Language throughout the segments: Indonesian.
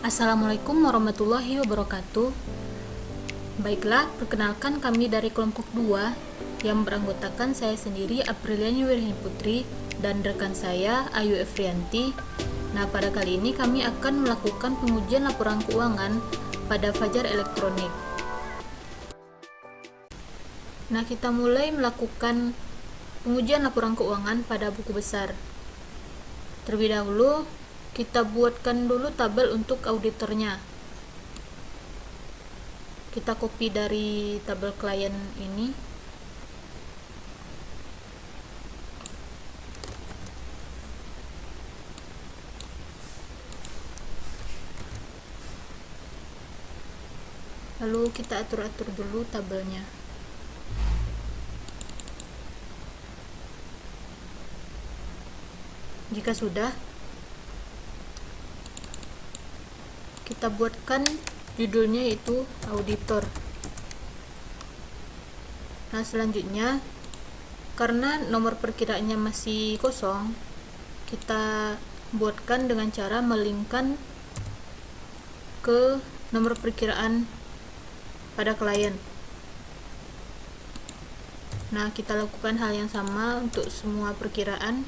Assalamualaikum warahmatullahi wabarakatuh. Baiklah, perkenalkan kami dari kelompok 2 yang beranggotakan saya sendiri Apriliani Wirhani Putri dan rekan saya Ayu Efrianti. Nah, pada kali ini kami akan melakukan pengujian laporan keuangan pada Fajar Elektronik. Nah, kita mulai melakukan pengujian laporan keuangan pada buku besar. Terlebih dahulu, kita buatkan dulu tabel untuk auditornya. Kita copy dari tabel klien ini. Lalu kita atur-atur dulu tabelnya. Jika sudah, kita buatkan judulnya yaitu auditor. Nah, selanjutnya karena nomor perkiraannya masih kosong, kita buatkan dengan cara melinkkan ke nomor perkiraan pada klien. Nah, kita lakukan hal yang sama untuk semua perkiraan.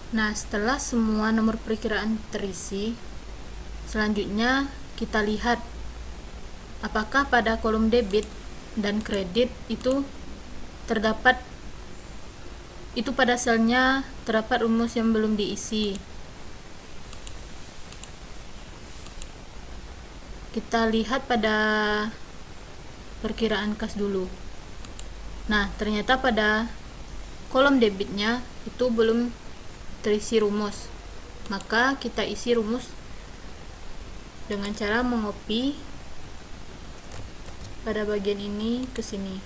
Nah, setelah semua nomor perkiraan terisi, selanjutnya kita lihat apakah pada kolom debit dan kredit itu pada selnya terdapat rumus yang belum diisi. Kita lihat pada perkiraan kas dulu. Nah, ternyata pada kolom debitnya itu belum terisi rumus, maka kita isi rumus dengan cara mengopi pada bagian ini ke sini.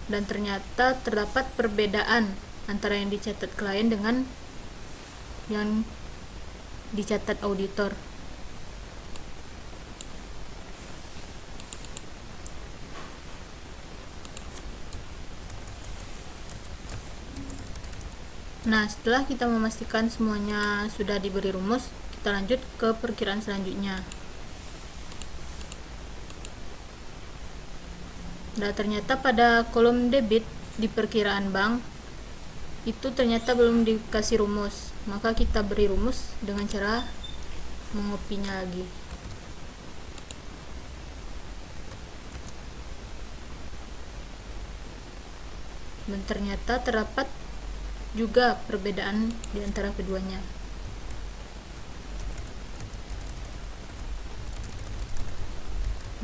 Dan ternyata terdapat perbedaan antara yang dicatat klien dengan yang dicatat auditor. Nah, setelah kita memastikan semuanya sudah diberi rumus, kita lanjut ke perkiraan selanjutnya. Nah, ternyata pada kolom debit di perkiraan bank itu ternyata belum dikasih rumus, maka kita beri rumus dengan cara mengopinya lagi. Dan ternyata terdapat juga perbedaan di antara keduanya.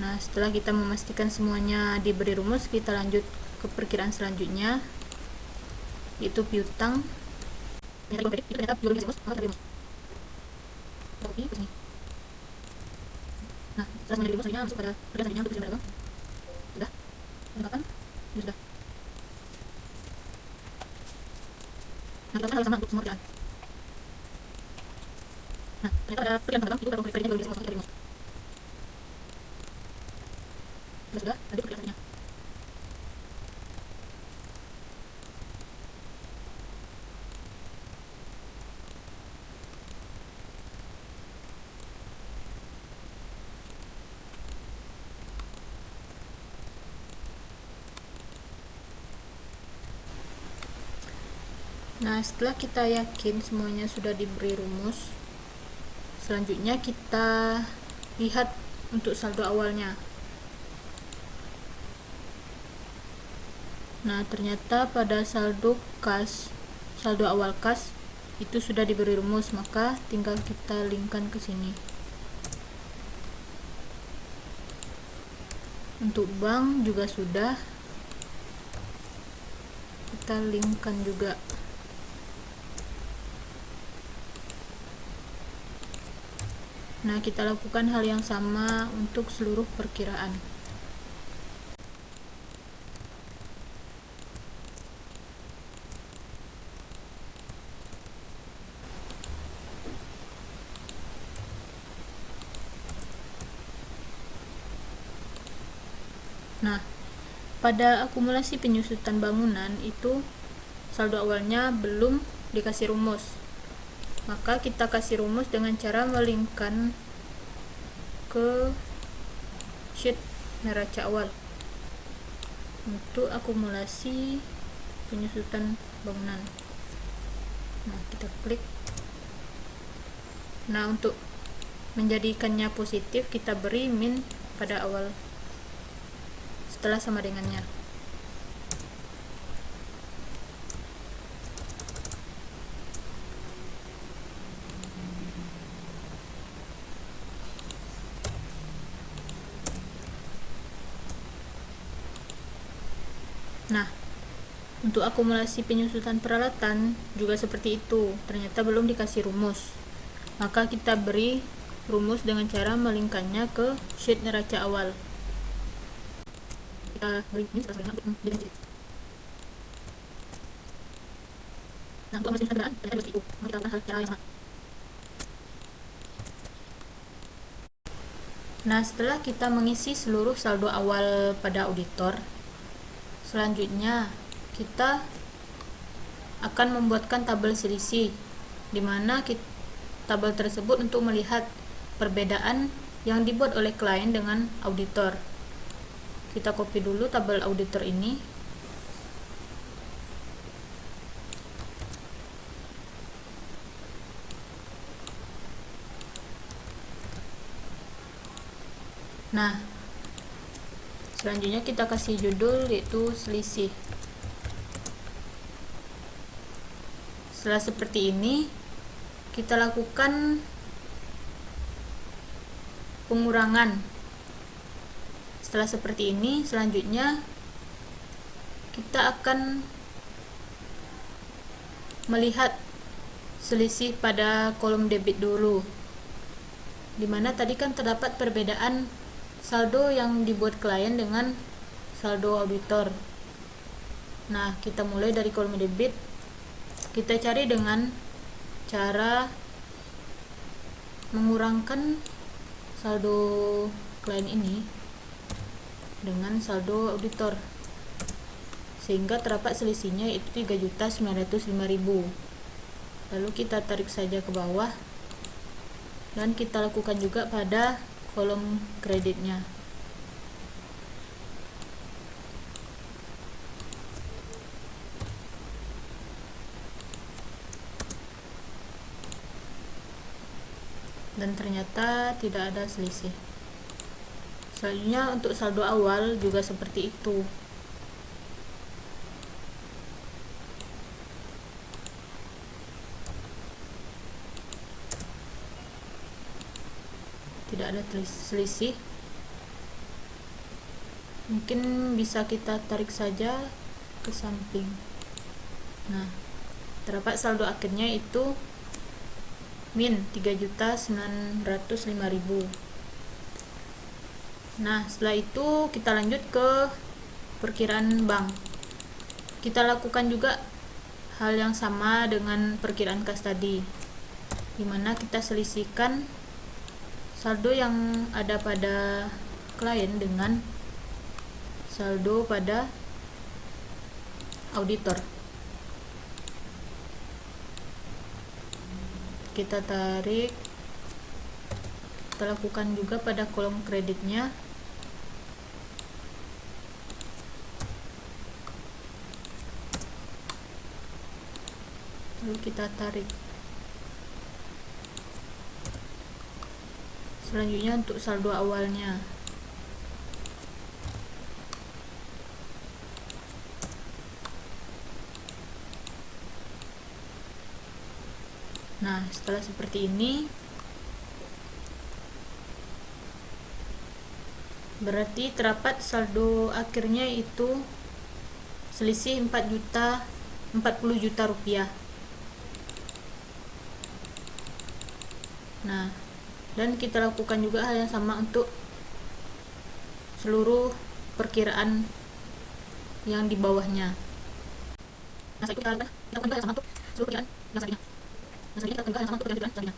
Nah, setelah kita memastikan semuanya diberi rumus, kita lanjut ke perkiraan selanjutnya, yaitu piutang. Ternyata jual beli rumus, maka terdapat rumus. Oke, ke sini. Nah, setelah semuanya diberi rumus, selanjutnya masuk pada perkiraan selanjutnya untuk tujuan dagang. Sudah, penetapan, sudah. Nah, kita hal sama untuk semua perkiraan. Nah, ternyata pada perkiraan pedagang itu pada kreditnya jual beli sama rumus. Sudah, lanjut ke perkiraan selanjutnya. Nah, setelah kita yakin semuanya sudah diberi rumus, selanjutnya kita lihat untuk saldo awalnya. Nah, ternyata pada saldo awal kas itu sudah diberi rumus, maka tinggal kita linkkan ke sini. Untuk bank juga sudah, kita linkkan juga. Nah, kita lakukan hal yang sama untuk seluruh perkiraan. Nah, pada akumulasi penyusutan bangunan itu saldo awalnya belum dikasih rumus. Maka kita kasih rumus dengan cara melingkan ke sheet neraca awal untuk akumulasi penyusutan bangunan. Nah, kita klik. Nah, untuk menjadikannya positif, kita beri min pada awal setelah sama dengannya. Nah, untuk akumulasi penyusutan peralatan juga seperti itu, ternyata belum dikasih rumus. Maka kita beri rumus dengan cara melingkannya ke sheet neraca awal. Kita beri ini setelah dengan nah, untuk akumulasi kendaraan ternyata seperti itu. Maka kita lakukan cara yang sama. Nah, setelah kita mengisi seluruh saldo awal pada auditor, selanjutnya kita akan membuatkan tabel selisih, di mana tabel tersebut untuk melihat perbedaan yang dibuat oleh klien dengan auditor. Kita copy dulu tabel auditor ini. Nah, selanjutnya kita kasih judul yaitu selisih. Setelah seperti ini, kita lakukan pengurangan. Setelah seperti ini, selanjutnya kita akan melihat selisih pada kolom debit dulu, dimana tadi kan terdapat perbedaan saldo yang dibuat klien dengan saldo auditor. Nah, kita mulai dari kolom debit. Kita cari dengan cara mengurangkan saldo klien ini dengan saldo auditor, sehingga terdapat selisihnya itu 3.905.000. Lalu kita tarik saja ke bawah dan kita lakukan juga pada kolom kreditnya. Dan ternyata tidak ada selisih. Selanjutnya untuk saldo awal juga seperti itu. Tidak ada selisih. Mungkin bisa kita tarik saja ke samping. Nah, terdapat saldo akhirnya itu min 3.905.000. Nah, setelah itu kita lanjut ke perkiraan bank. Kita lakukan juga hal yang sama dengan perkiraan kas tadi, dimana kita selisihkan saldo yang ada pada klien dengan saldo pada auditor. Kita tarik, kita lakukan juga pada kolom kreditnya. Lalu kita tarik. Selanjutnya untuk saldo awalnya. Nah, setelah seperti ini, berarti terdapat saldo akhirnya itu selisih 40 juta rupiah. Nah, dan kita lakukan juga hal yang sama untuk seluruh perkiraan yang di bawahnya. Nah, kita lakukan hal yang sama untuk seluruh perkiraan yang selanjutnya. Nah, selanjutnya kita lakukan hal yang sama untuk perkiraan selanjutnya.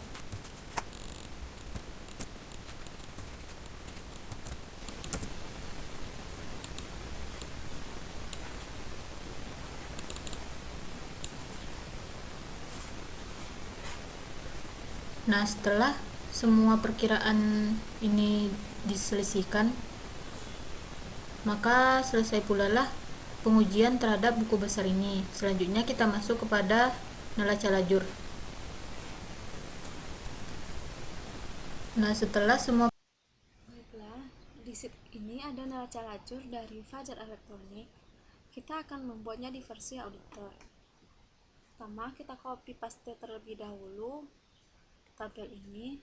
Nah, setelah semua perkiraan ini diselesaikan, maka selesai pula lah pengujian terhadap buku besar ini. Selanjutnya kita masuk kepada neraca lajur. Nah, setelah semua Baiklah, di sheet ini ada neraca lajur dari Fajar Elektronik. Kita akan membuatnya di versi auditor. Pertama, kita copy paste terlebih dahulu tabel ini.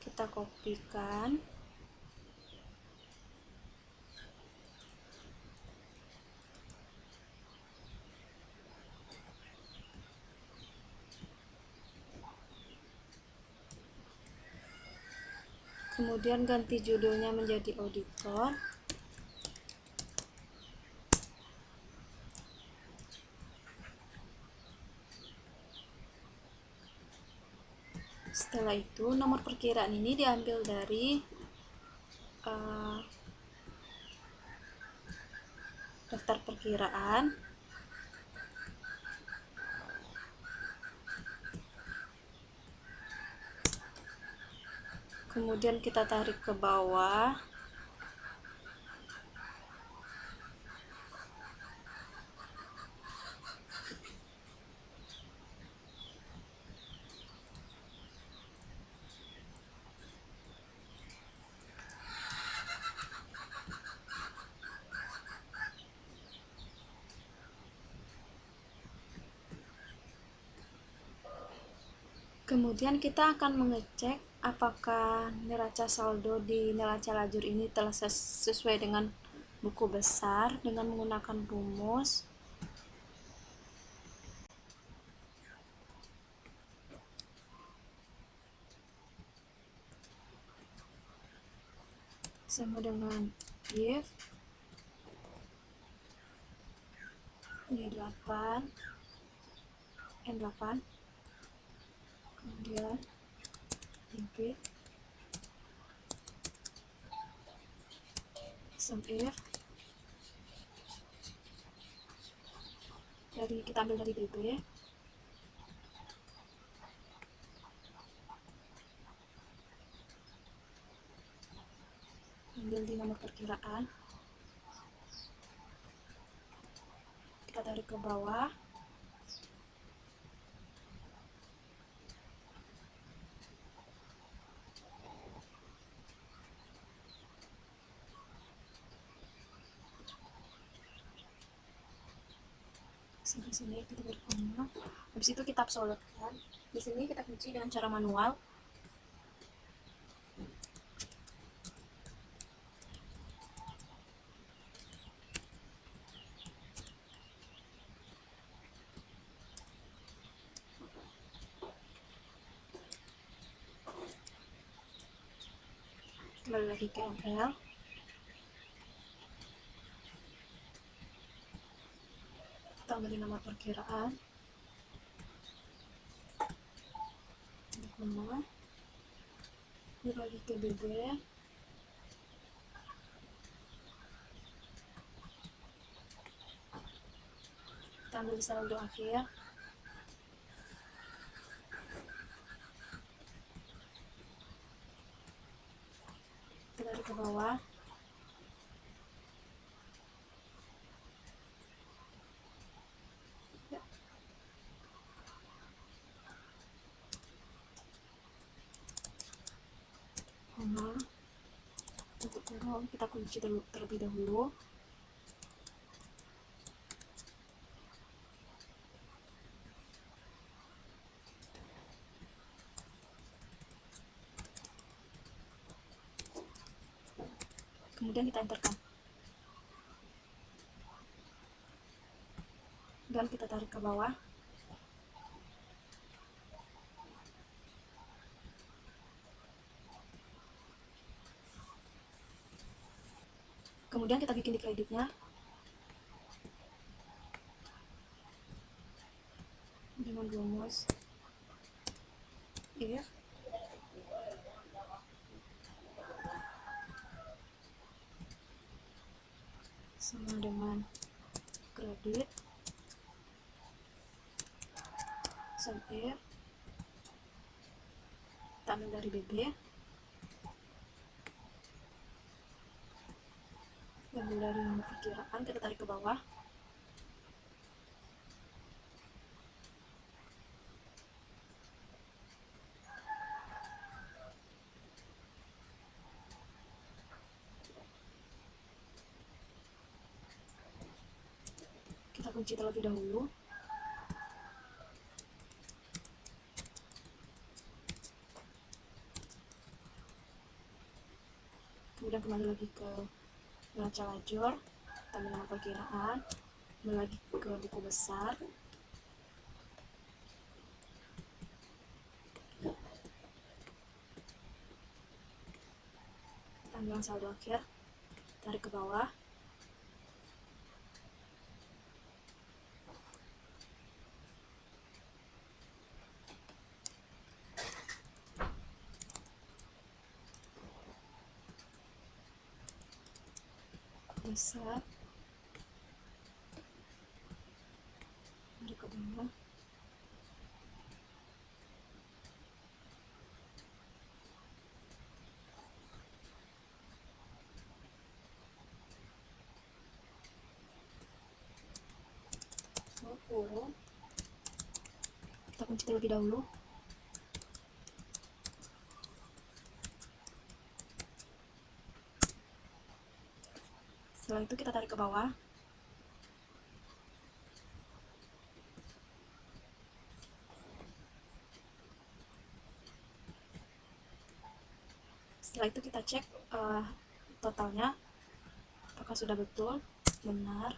Kita kopikan. Kemudian ganti judulnya menjadi auditor. Setelah itu, nomor perkiraan ini diambil dari daftar perkiraan. Kemudian kita tarik ke bawah. Kemudian kita akan mengecek apakah neraca saldo di neraca lajur ini telah sesuai dengan buku besar dengan menggunakan rumus. Sama dengan if Y8 N8, kemudian repeat sum if kita ambil dari DB, ambil di nomor perkiraan, kita tarik ke bawah. Sampai sini kita beri koma. Habis itu kita absolutkan. Di sini kita kunci dengan cara manual. Kembali lagi ke ML. Kita ambil nomor perkiraan. Koma. Ini lagi ke BB. Kita ambil saldo akhir. Kita tarik ke bawah. Ya. Koma. Untuk kolom kita kunci terlebih dahulu. Kemudian kita enterkan. Dan kita tarik ke bawah. Kemudian kita bikin di kreditnya dengan rumus if sama dengan kredit sampai kita ambil dari BB, ambil dari perkiraan, kita tarik ke bawah. Kita kunci terlebih dahulu. Kemudian kembali lagi ke neraca lajur, kita menambah perkiraan, kembali lagi ke buku besar, kita ambil saldo akhir, tarik ke bawah. Besar, tarik ke bawah. Kita kunci terlebih dahulu. Setelah itu kita tarik ke bawah. Setelah itu kita cek totalnya apakah sudah betul, benar.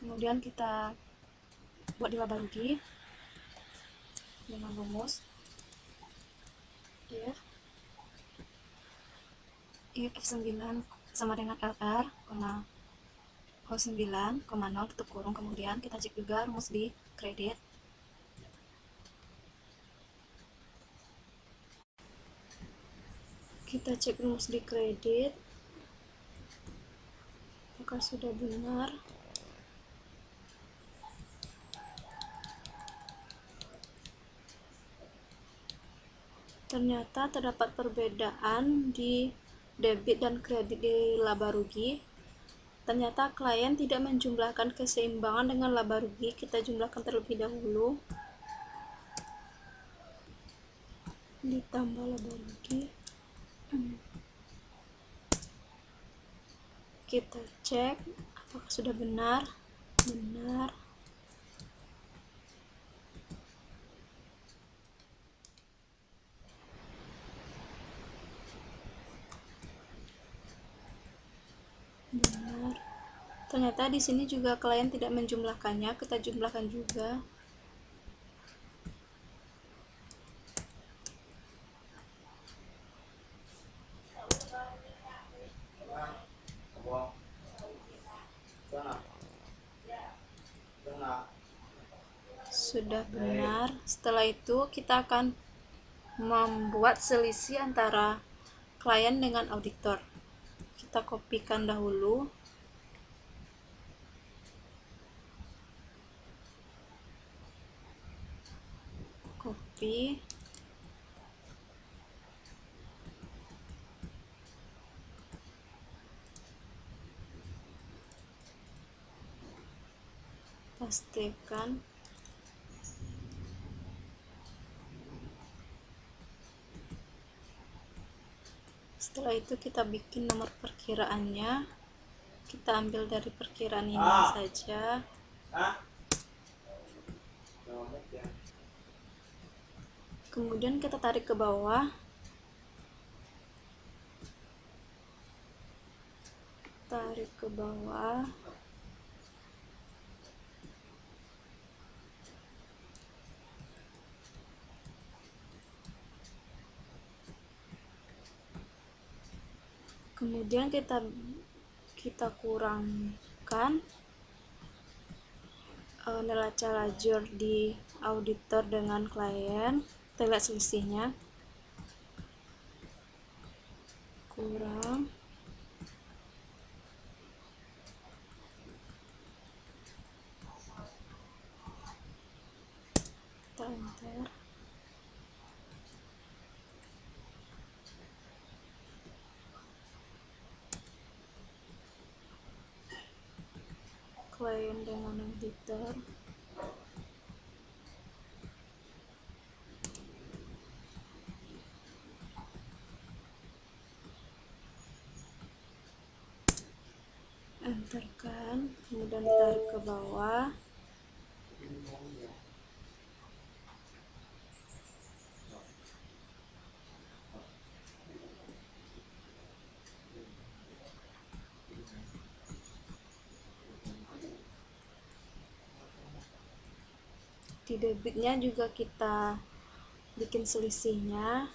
Kemudian kita buat di laba rugi dengan rumus if F9 sama dengan LR, 9,0 tutup kurung. Kemudian kita cek juga rumus di kredit. Kita cek rumus di kredit apakah sudah benar. Ternyata terdapat perbedaan di debit dan kredit di laba rugi. Ternyata klien tidak menjumlahkan keseimbangan dengan laba rugi. Kita jumlahkan terlebih dahulu. Ditambah laba rugi. Kita cek apakah sudah benar. Benar. Ternyata di sini juga klien tidak menjumlahkannya, kita jumlahkan juga. Sudah benar. Setelah itu kita akan membuat selisih antara klien dengan auditor. Kita kopikan dahulu. Copy. Pastikan. Setelah itu kita bikin nomor perkiraannya. Kita ambil dari perkiraan ini saja. Kemudian kita tarik ke bawah. Tarik ke bawah. Kemudian kita kurangkan neraca lajur di auditor dengan klien. Kita lihat selisihnya. dikurang kita enter. Klien dengan auditor, enterkan, kemudian tarik ke bawah. Di debitnya juga kita bikin selisihnya.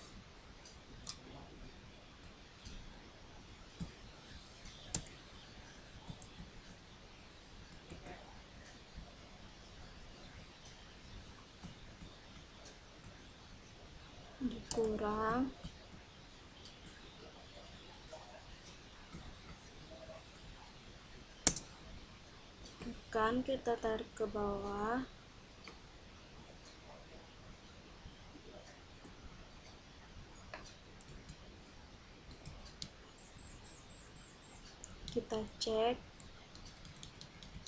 Dikurang, tekan, kita tarik ke bawah. Kita cek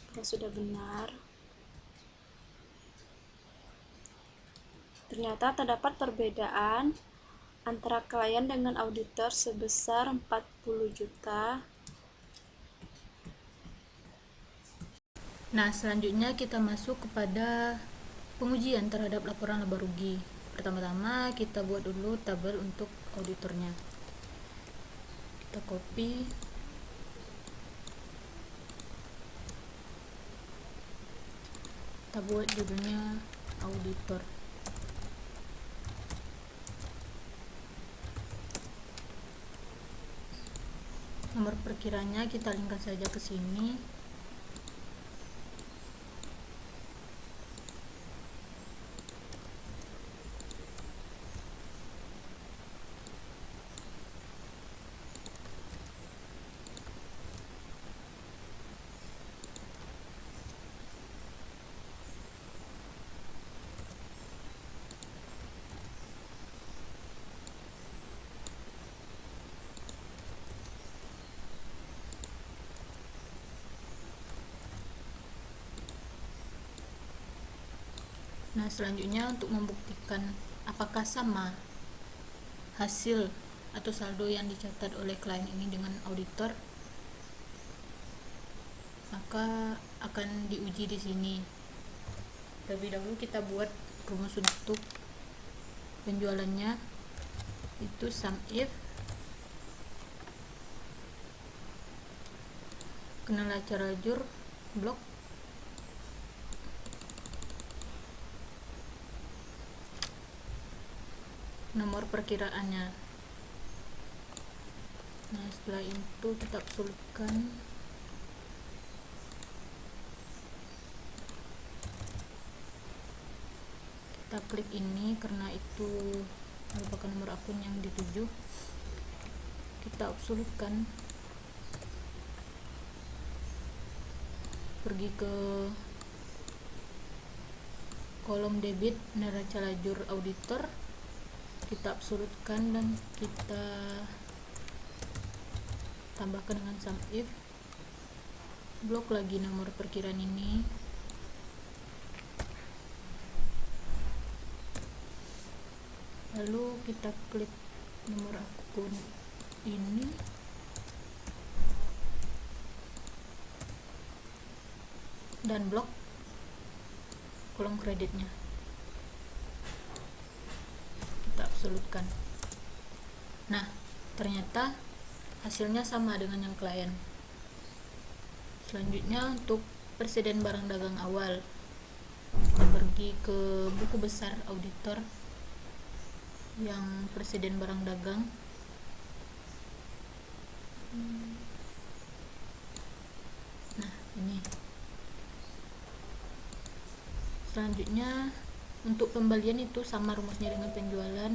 apakah sudah benar. Ternyata terdapat perbedaan antara klien dengan auditor sebesar 40 juta. Nah, selanjutnya kita masuk kepada pengujian terhadap laporan laba rugi. Pertama-tama kita buat dulu tabel untuk auditornya. Kita copy, kita buat judulnya auditor. Nomor perkiranya kita linkkan saja ke sini. Nah, selanjutnya untuk membuktikan apakah sama hasil atau saldo yang dicatat oleh klien ini dengan auditor, maka akan diuji di sini. Terlebih dahulu kita buat rumus untuk penjualannya, itu sum if kenal acara lajur blok nomor perkiraannya. Nah, setelah itu kita absolutkan. Kita klik ini karena itu merupakan nomor akun yang dituju. Kita absolutkan, pergi ke kolom debit neraca lajur auditor, kita absolutkan dan kita tambahkan dengan sum if, blok lagi nomor perkiraan ini, lalu kita klik nomor akun ini, dan blok kolom kreditnya, kita absolutkan. Nah, ternyata hasilnya sama dengan yang klien. Selanjutnya untuk persediaan barang dagang awal, kita pergi ke buku besar auditor yang persediaan barang dagang. Nah, ini. Selanjutnya untuk pembelian itu sama rumusnya dengan penjualan,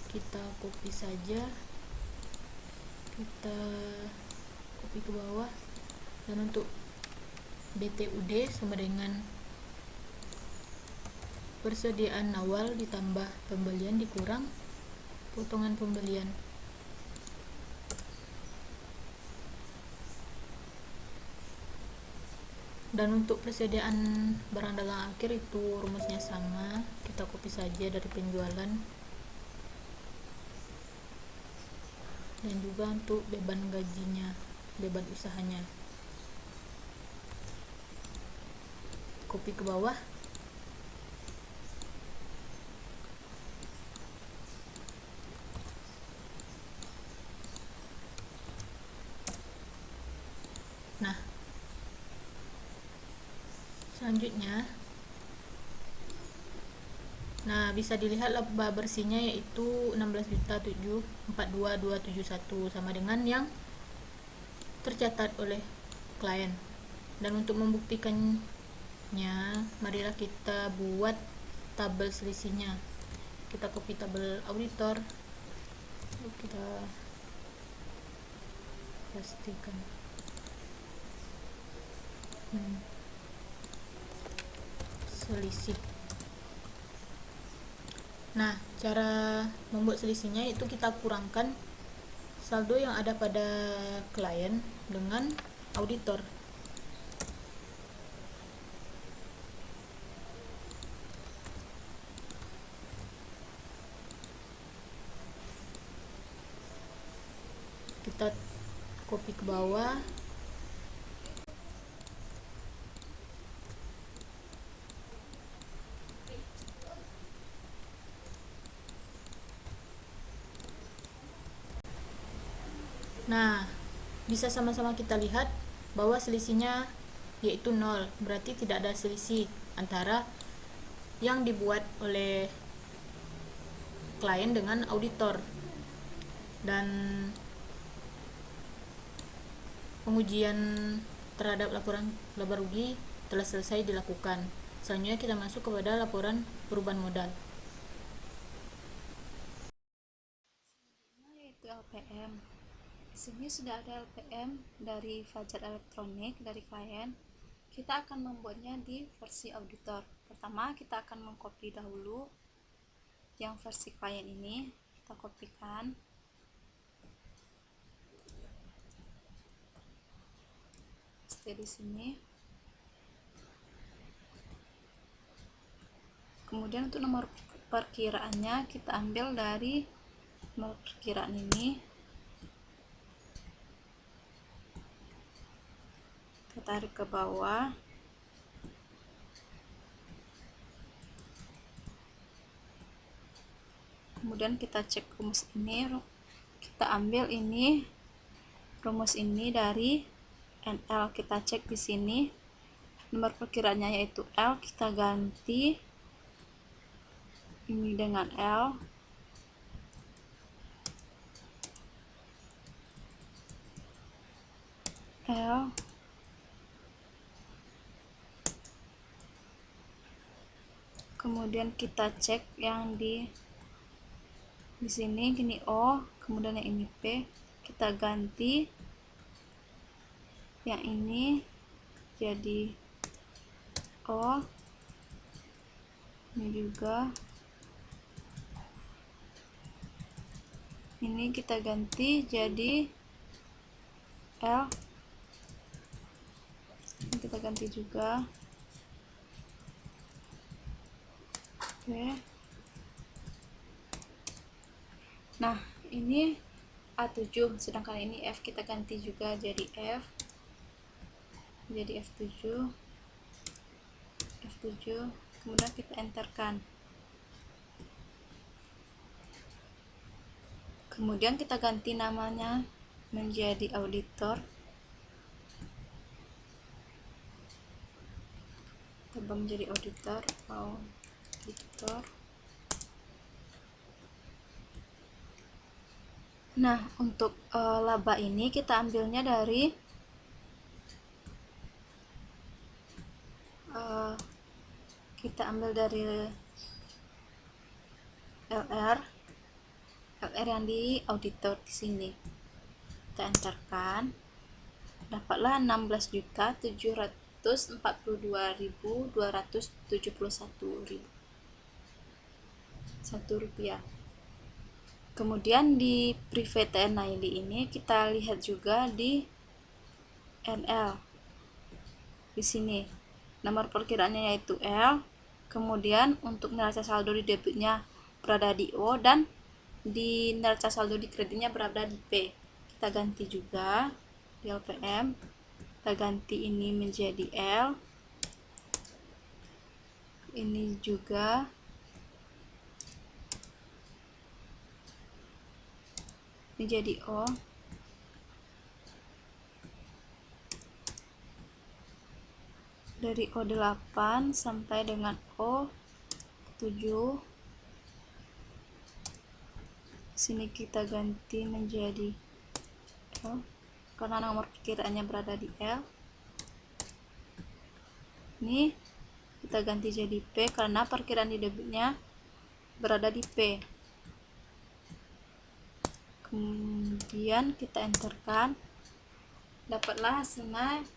kita copy saja, kita copy ke bawah, dan untuk BTUD sama dengan persediaan awal ditambah pembelian dikurang potongan pembelian. Dan untuk persediaan barang dagang akhir itu rumusnya sama, kita copy saja dari penjualan. Dan juga untuk beban gajinya, beban usahanya, copy ke bawah. Nah, selanjutnya, bisa dilihat laba bersihnya yaitu 16.742.271 sama dengan yang tercatat oleh klien. Dan untuk membuktikannya, marilah kita buat tabel selisihnya. Kita copy tabel auditor, lalu kita pastikan. Selisih. Nah, cara membuat selisihnya itu kita kurangkan saldo yang ada pada klien dengan auditor. Kita copy ke bawah. Nah, bisa sama-sama kita lihat bahwa selisihnya yaitu 0, berarti tidak ada selisih antara yang dibuat oleh klien dengan auditor. Dan pengujian terhadap laporan laba rugi telah selesai dilakukan. Selanjutnya kita masuk kepada laporan perubahan modal. Yaitu LPM. Di sini sudah ada LPM dari Fajar Elektronik dari klien. Kita akan membuatnya di versi auditor. Pertama, kita akan mengcopy dahulu yang versi klien ini, kita kopikan. Paste di sini. Kemudian untuk nomor perkiraannya kita ambil dari nomor perkiraan ini. Kita tarik ke bawah. Kemudian kita cek rumus ini, kita ambil ini rumus ini dari NL, kita cek di sini nomor perkiraannya yaitu L, kita ganti ini dengan L. Kemudian kita cek yang di sini gini O, kemudian yang ini P, kita ganti yang ini jadi O, ini juga, ini kita ganti jadi L, ini kita ganti juga P. Nah, ini A7, sedangkan ini F, kita ganti juga jadi F, jadi F7, kemudian kita enterkan. Kemudian kita ganti namanya menjadi auditor. Kita menjadi auditor. Nah, untuk laba ini kita ambilnya dari LR yang di auditor di sini. kita enterkan, dapatlah 16.742.271 rupiah. Kemudian di private NID ini kita lihat juga di NL. Di sini nomor perkiraannya yaitu L. Kemudian untuk neraca saldo di debitnya berada di O dan di neraca saldo di kreditnya berada di P. Kita ganti juga di LPM. Kita ganti ini menjadi L. Ini juga menjadi O. Dari O8 sampai dengan O7. Sini kita ganti menjadi L karena nomor perkiraannya berada di L. Ini kita ganti jadi P karena perkiraan di debitnya berada di P. Kemudian kita enterkan, dapatlah hasilnya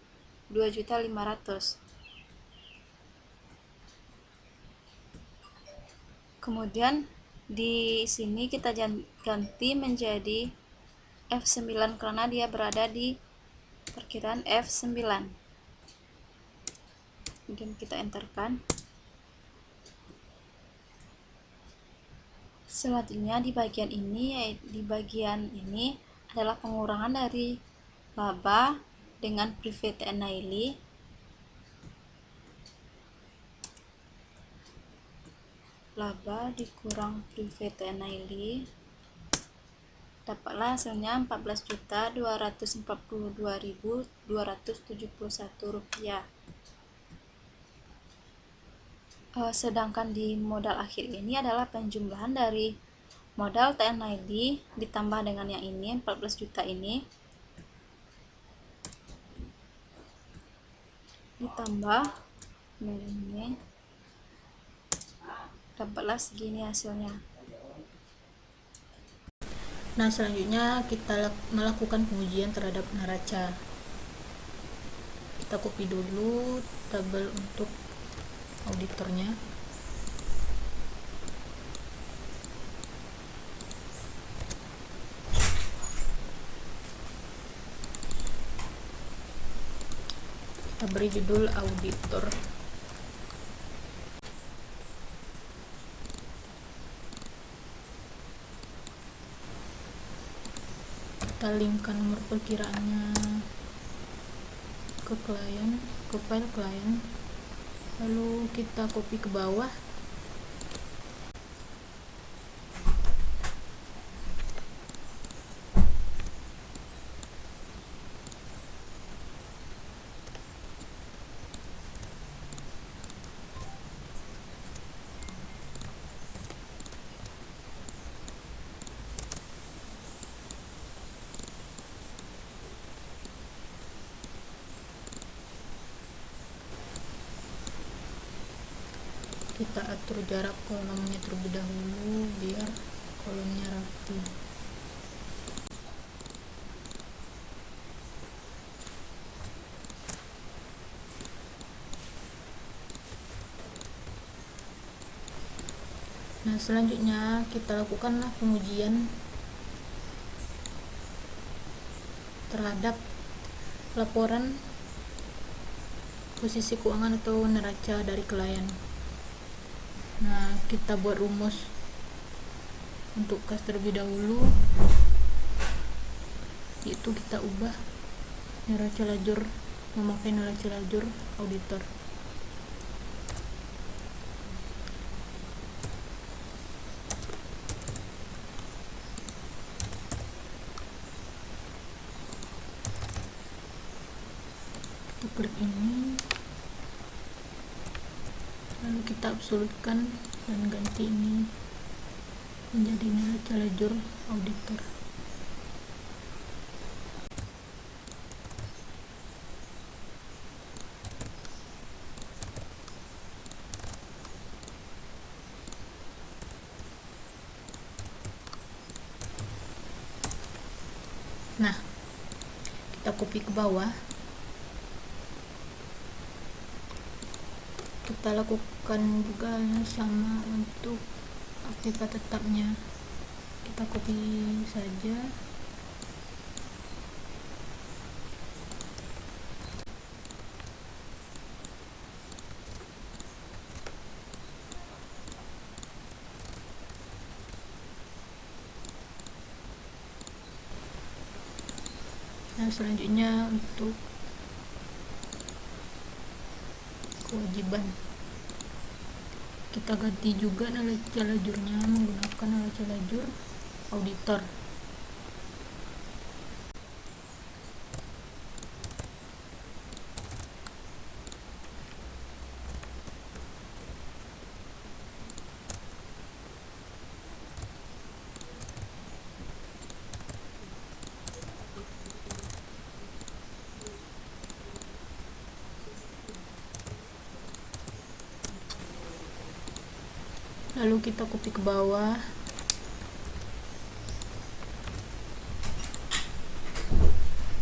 2.500.000. Kemudian di sini kita ganti menjadi F9 karena dia berada di perkiraan F9. Kemudian kita enterkan. Selanjutnya di bagian ini adalah pengurangan dari laba dengan private NIL. Laba dikurang private NIL, dapatlah hasilnya 14.242.271 rupiah. Sedangkan di modal akhir ini adalah penjumlahan dari modal TNID ditambah dengan yang ini 14 juta ini ditambah ini, dapatlah segini hasilnya. Nah, selanjutnya kita melakukan pengujian terhadap neraca. Kita copy dulu tabel untuk auditornya. Kita beri judul auditor. Kita linkkan nomor perkiraannya ke klien, ke file klien, lalu kita copy ke bawah. Kita atur jarak kolomnya terlebih dahulu biar kolomnya rapi. Nah, selanjutnya kita lakukanlah pengujian terhadap laporan posisi keuangan atau neraca dari klien. Nah, kita buat rumus untuk kas terlebih dahulu, yaitu kita ubah neraca lajur memakai neraca lajur auditor. Kita klik ini, lalu kita absolutkan dan ganti ini menjadi neraca lajur auditor. Nah, kita copy ke bawah, kita lakukan juga sama untuk aktiva tetapnya, kita copy saja. Nah, selanjutnya untuk kewajiban, kita ganti juga naraca lajurnya menggunakan naraca lajur auditor. Lalu kita copy ke bawah,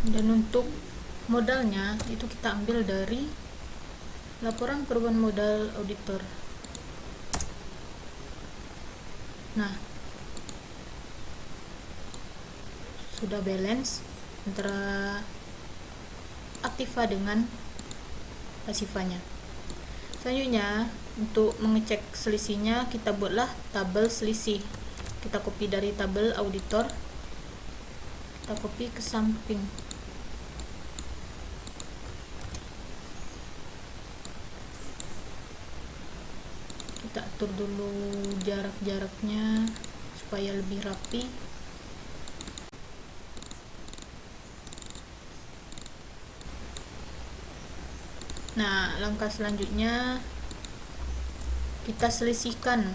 dan untuk modalnya itu kita ambil dari laporan perubahan modal auditor. Nah, sudah balance antara aktiva dengan pasifanya. Selanjutnya, untuk mengecek selisihnya, kita buatlah tabel selisih. Kita copy dari tabel auditor, kita copy ke samping. Kita atur dulu jarak-jaraknya supaya lebih rapi. Nah, langkah selanjutnya kita selisihkan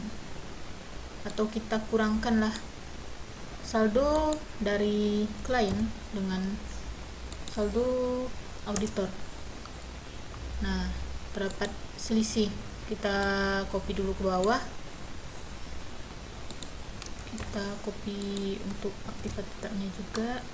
atau kita kurangkanlah saldo dari klien dengan saldo auditor. Nah, terdapat selisih, kita copy dulu ke bawah, kita copy untuk aktiva tetapnya juga.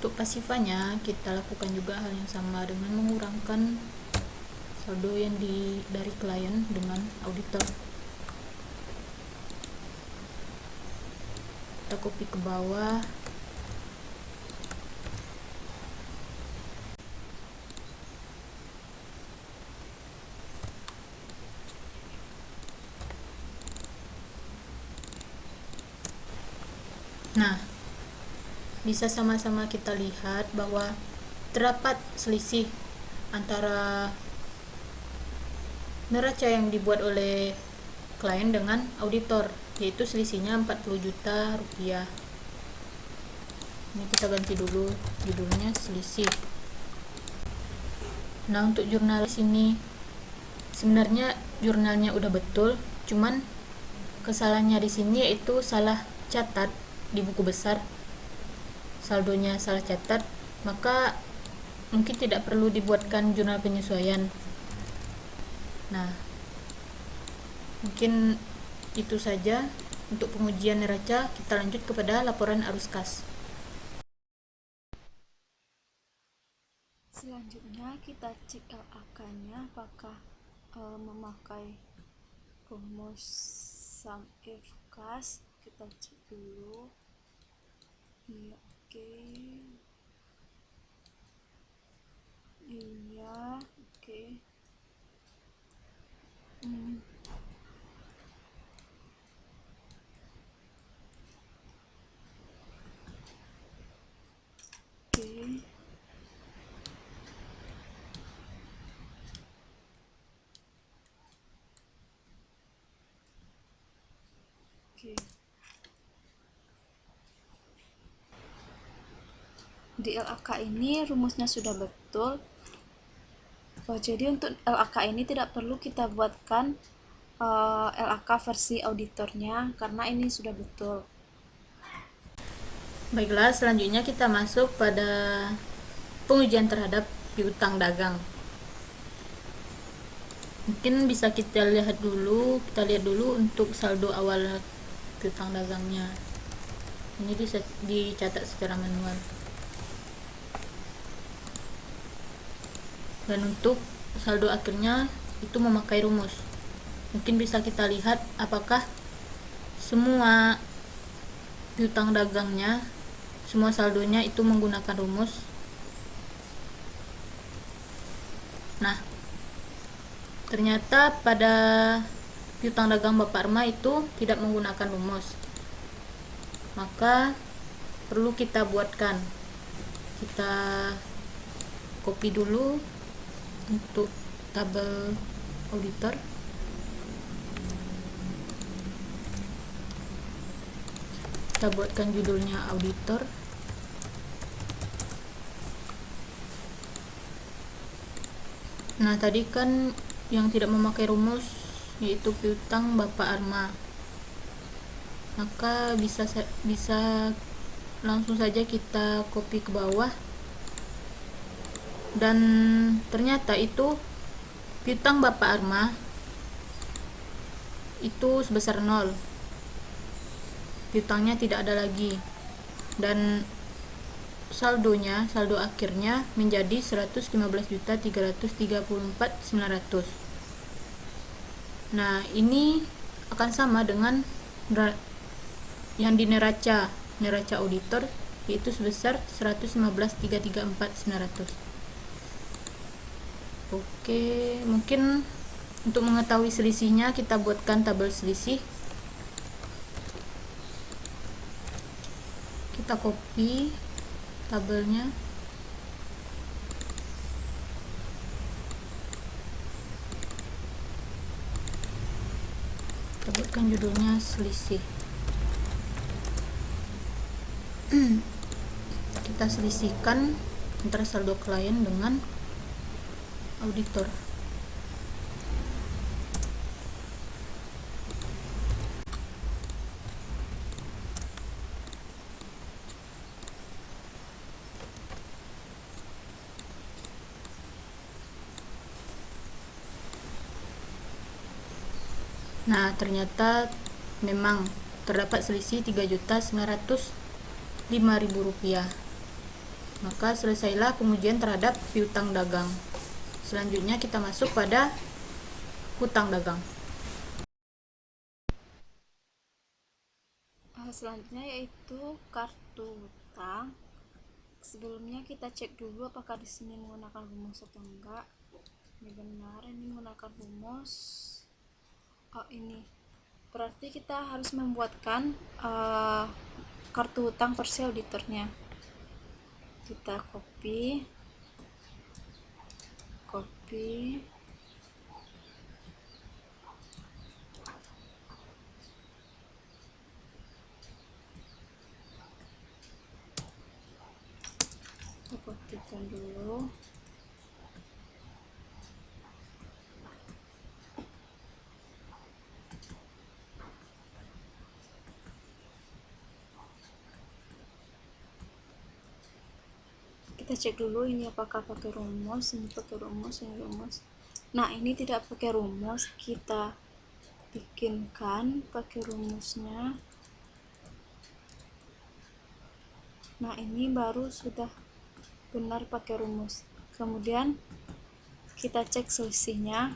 Untuk pasifanya kita lakukan juga hal yang sama dengan mengurangkan saldo yang dari klien dengan auditor. Kita copy ke bawah, nah bisa sama-sama kita lihat bahwa terdapat selisih antara neraca yang dibuat oleh klien dengan auditor, yaitu selisihnya 40 juta rupiah. Ini kita ganti dulu judulnya selisih. Nah, untuk jurnal sini sebenarnya jurnalnya udah betul, cuman kesalahannya di sini yaitu salah catat di buku besar, saldonya salah catat, maka mungkin tidak perlu dibuatkan jurnal penyesuaian. Nah, mungkin itu saja untuk pengujian neraca. Kita lanjut kepada laporan arus kas. Selanjutnya kita cek LAK-nya apakah memakai rumus sum if kas. Kita cek dulu. Iya, oke. Iya, oke. Oke. Oke. Di LAK ini rumusnya sudah betul. Jadi untuk LAK ini tidak perlu kita buatkan LAK versi auditornya karena ini sudah betul. Baiklah, selanjutnya kita masuk pada pengujian terhadap piutang dagang. Mungkin bisa kita lihat dulu untuk saldo awal piutang dagangnya. Ini dicatat secara manual. Dan untuk saldo akhirnya itu memakai rumus. Mungkin bisa kita lihat apakah semua piutang dagangnya, semua saldonya itu menggunakan rumus. Nah, ternyata pada piutang dagang Bapak Arma itu tidak menggunakan rumus. Maka perlu kita buatkan. Kita copy dulu untuk tabel auditor. Kita buatkan judulnya auditor. Nah, tadi kan yang tidak memakai rumus yaitu piutang Bapak Arma. Maka bisa langsung saja kita copy ke bawah. Dan ternyata itu piutang Bapak Arma itu sebesar 0. Piutangnya tidak ada lagi. Dan saldo akhirnya menjadi 115.334.900. Nah, ini akan sama dengan yang di neraca auditor, yaitu sebesar 115.334.900. Oke, mungkin untuk mengetahui selisihnya kita buatkan tabel selisih. Kita copy tabelnya. Kita buatkan judulnya selisih. Kita selisihkan antara saldo klien dengan auditor. Nah, ternyata memang terdapat selisih Rp3.905.000. Maka selesailah pengujian terhadap piutang dagang. Selanjutnya kita masuk pada hutang dagang. Selanjutnya yaitu kartu hutang. Sebelumnya kita cek dulu apakah di sini menggunakan rumus atau enggak. Ini benar, ini menggunakan rumus. Oh, ini berarti kita harus membuatkan kartu hutang versi auditornya. Kita copy kita kopikan dulu. Kita cek dulu ini apakah pakai rumus, ini pakai rumus, ini rumus. Nah, ini tidak pakai rumus, kita bikinkan pakai rumusnya. Nah, ini baru sudah benar pakai rumus. Kemudian kita cek selisihnya.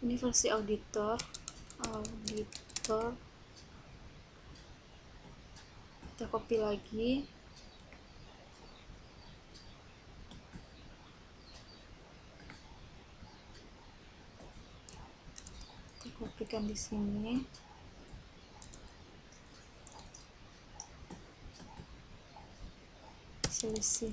Ini versi auditor. Kita copy lagi. Kita kopikan di sini. Selisih.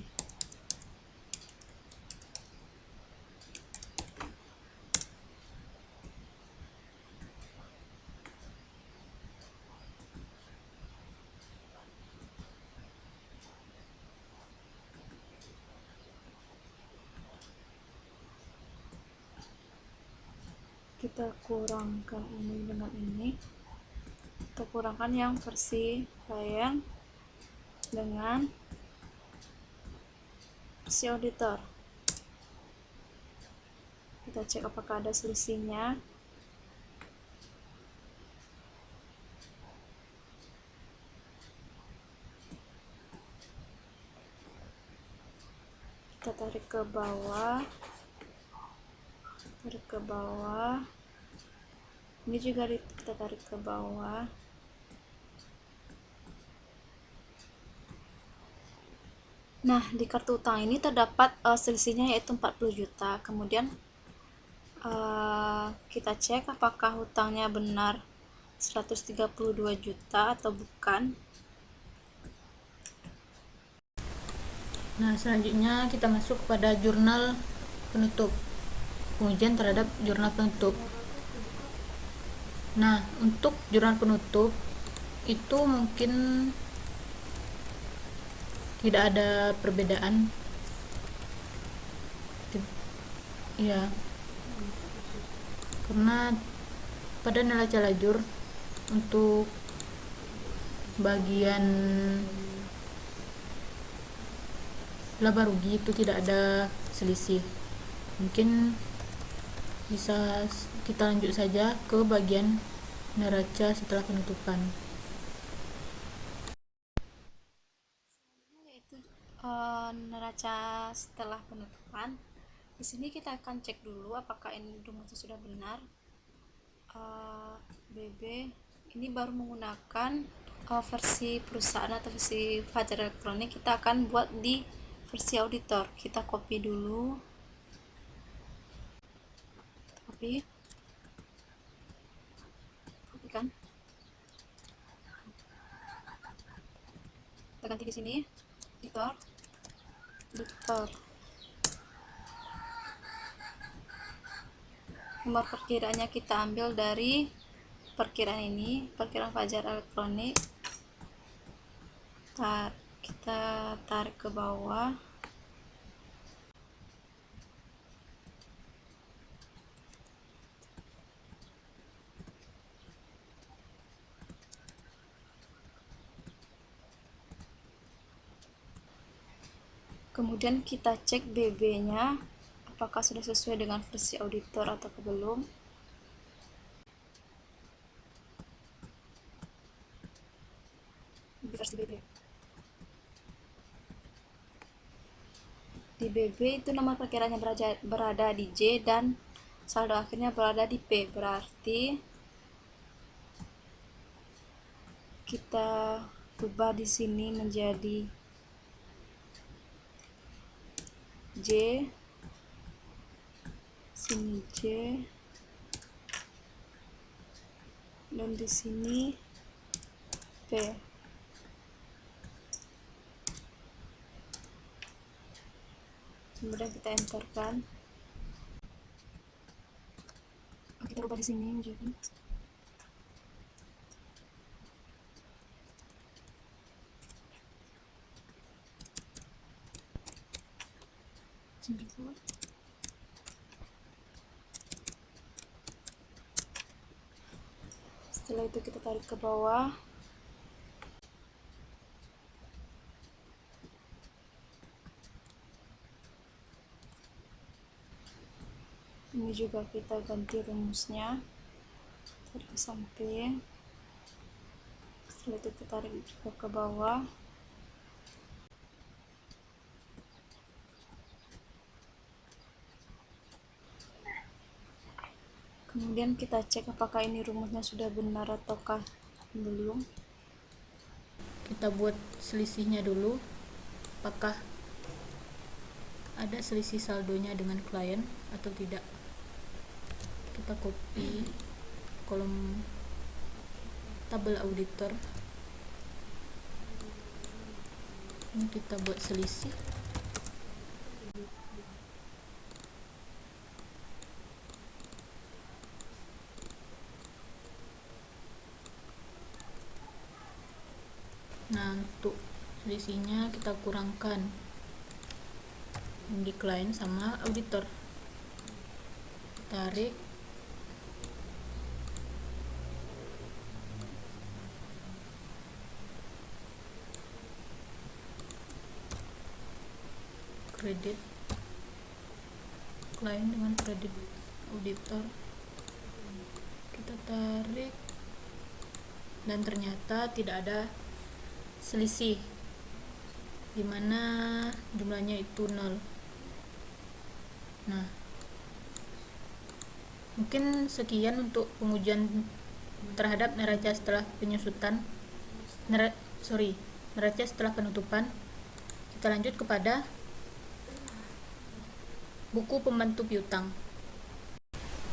Kita kurangkan ini dengan ini. Kita kurangkan yang versi klien dengan versi auditor. Kita cek apakah ada selisihnya. Kita tarik ke bawah, ini juga kita tarik ke bawah. Nah, di kartu utang ini terdapat selisihnya yaitu 40 juta. Kemudian kita cek apakah hutangnya benar 132 juta atau bukan. Nah, selanjutnya kita masuk kepada jurnal penutup, pengujian terhadap jurnal penutup. Nah, untuk jurnal penutup itu mungkin tidak ada perbedaan. Ya, karena pada neraca lajur untuk bagian laba rugi itu tidak ada selisih. Mungkin bisa kita lanjut saja ke bagian neraca setelah penutupan. Yaitu neraca setelah penutupan. Di sini kita akan cek dulu apakah ini rumusnya sudah benar. BB ini baru menggunakan versi perusahaan atau versi Fajar Elektronik. Kita akan buat di versi auditor. Kita copy dulu, kopikan, kita ganti di sini auditor. Nomor perkiraannya kita ambil dari perkiraan ini, perkiraan Fajar Elektronik. Kita tarik ke bawah. Kemudian kita cek BB-nya apakah sudah sesuai dengan versi auditor atau belum. Versi BB. Di BB itu nomor perkiraannya berada di J dan saldo akhirnya berada di P. Berarti kita ubah di sini menjadi J, sini J, dan di sini P. Kemudian kita enterkan. Kita ubah di sini menjadi setelah itu kita tarik ke bawah. Ini juga kita ganti rumusnya, tarik ke samping. Setelah itu kita tarik juga ke bawah. Kemudian kita cek apakah ini rumusnya sudah benar ataukah belum. Kita buat selisihnya dulu, apakah ada selisih saldonya dengan klien atau tidak. Kita copy kolom tabel auditor, ini kita buat selisih. Nah, untuk selisihnya kita kurangkan di klien sama auditor, tarik, kredit klien dengan kredit auditor, kita tarik dan ternyata tidak ada selisih, dimana jumlahnya itu 0. Nah, mungkin sekian untuk pengujian terhadap neraca setelah penyusutan, neraca setelah penutupan. Kita lanjut kepada buku pembantu piutang.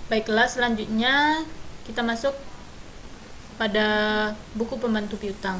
Baiklah, selanjutnya kita masuk pada buku pembantu piutang.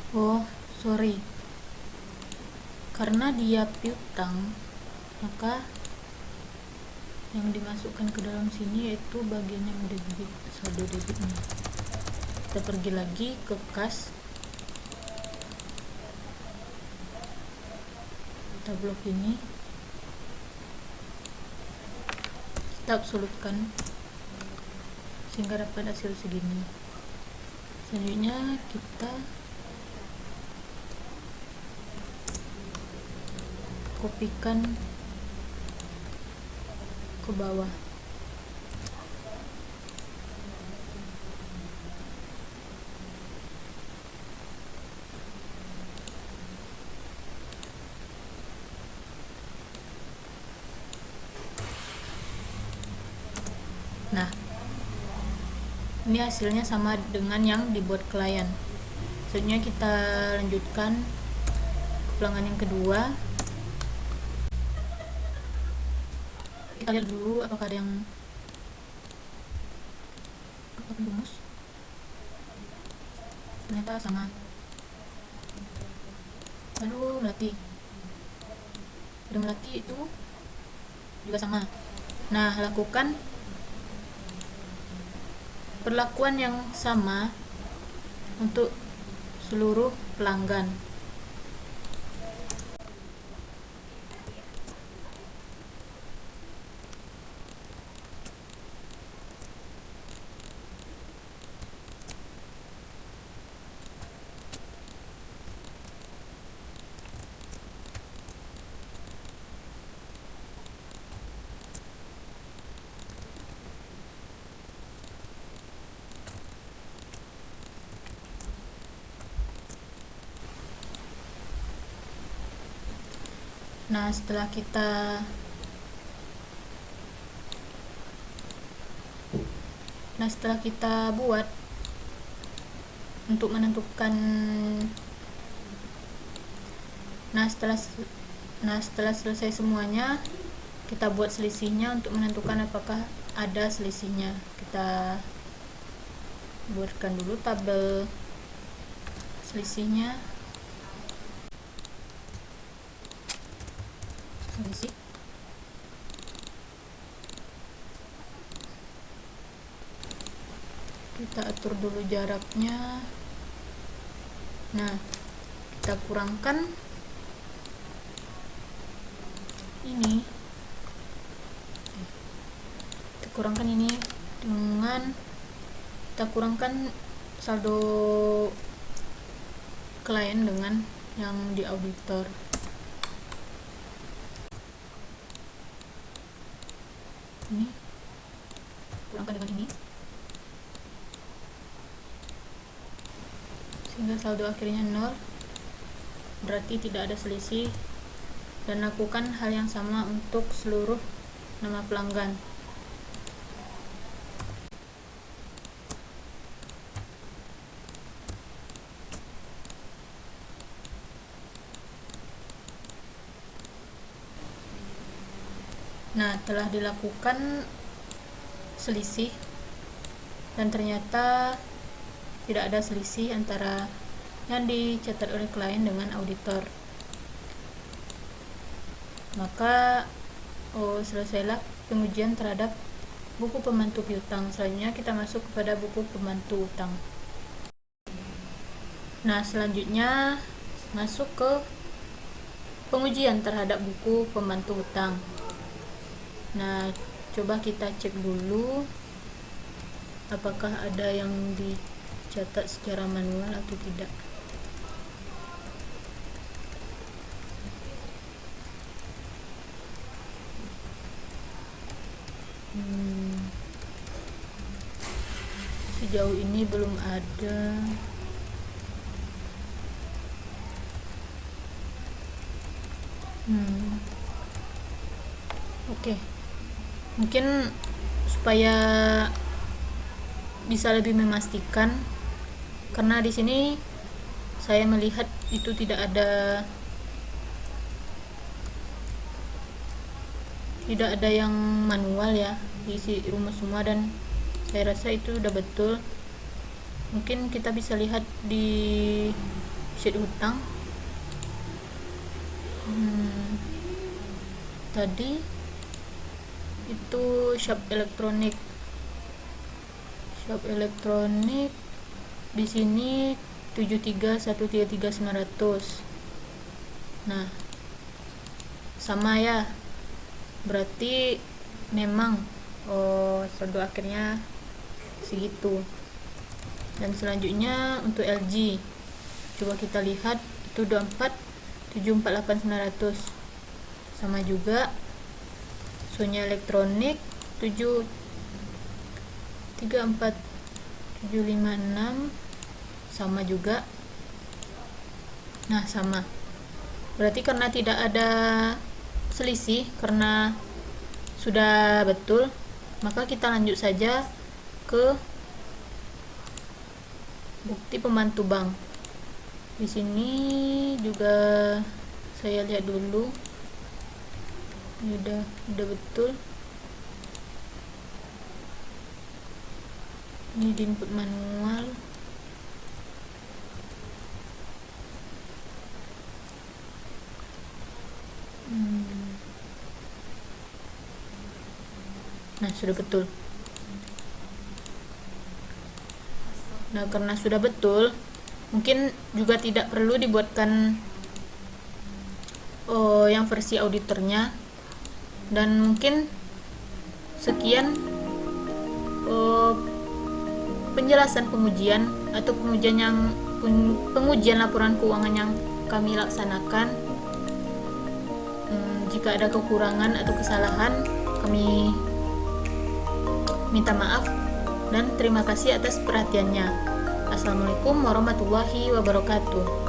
Oh, sorry. Karena dia piutang, maka yang dimasukkan ke dalam sini yaitu bagian yang debit, saldo debitnya. Kita pergi lagi ke kas, kita blok ini, kita absolutkan sehingga dapat hasil segini. Selanjutnya kita kopikan ke bawah. Nah, ini hasilnya sama dengan yang dibuat klien. Selanjutnya kita lanjutkan ke pelanggan yang kedua. Kita lihat dulu apakah ada yang rumus. Ternyata sama. Lalu melati itu juga sama. Nah, lakukan perlakuan yang sama untuk seluruh pelanggan. Nah, setelah kita buat untuk menentukan, setelah selesai semuanya, kita buat selisihnya untuk menentukan apakah ada selisihnya. Kita buatkan dulu tabel selisihnya. Selisih. Kita atur dulu jaraknya. Nah, kita kurangkan ini. Dengan kita kurangkan saldo klien dengan yang di auditor. Ini kurangkan dengan ini sehingga saldo akhirnya 0, berarti tidak ada selisih. Dan lakukan hal yang sama untuk seluruh nama pelanggan. Nah, telah dilakukan selisih dan ternyata tidak ada selisih antara yang dicatat oleh klien dengan auditor. Maka selesailah pengujian terhadap buku pemantu piutang. Selanjutnya kita masuk kepada buku pemantu utang. Nah, selanjutnya masuk ke pengujian terhadap buku pemantu utang. Nah, coba kita cek dulu apakah ada yang dicatat secara manual atau tidak. Sejauh ini belum ada. Oke. Mungkin supaya bisa lebih memastikan, karena di sini saya melihat itu tidak ada yang manual ya, diisi rumus semua, dan saya rasa itu udah betul. Mungkin kita bisa lihat di sheet hutang. Tadi itu shop elektronik di sini 73.133.900. Nah, sama ya, berarti memang saldo akhirnya segitu. Dan selanjutnya untuk LG, coba kita lihat itu 24.748.900, sama juga. Sonya Elektronik 34756, sama juga. Nah, sama. Berarti karena tidak ada selisih, karena sudah betul, maka kita lanjut saja ke bukti pembantu bank. Di sini juga saya lihat dulu. Ini udah betul. Ini di input manual. Nah, sudah betul. Nah, karena sudah betul, mungkin juga tidak perlu dibuatkan yang versi auditornya. Dan mungkin sekian penjelasan pengujian atau pengujian laporan keuangan yang kami laksanakan. Jika ada kekurangan atau kesalahan, kami minta maaf dan terima kasih atas perhatiannya. Assalamualaikum warahmatullahi wabarakatuh.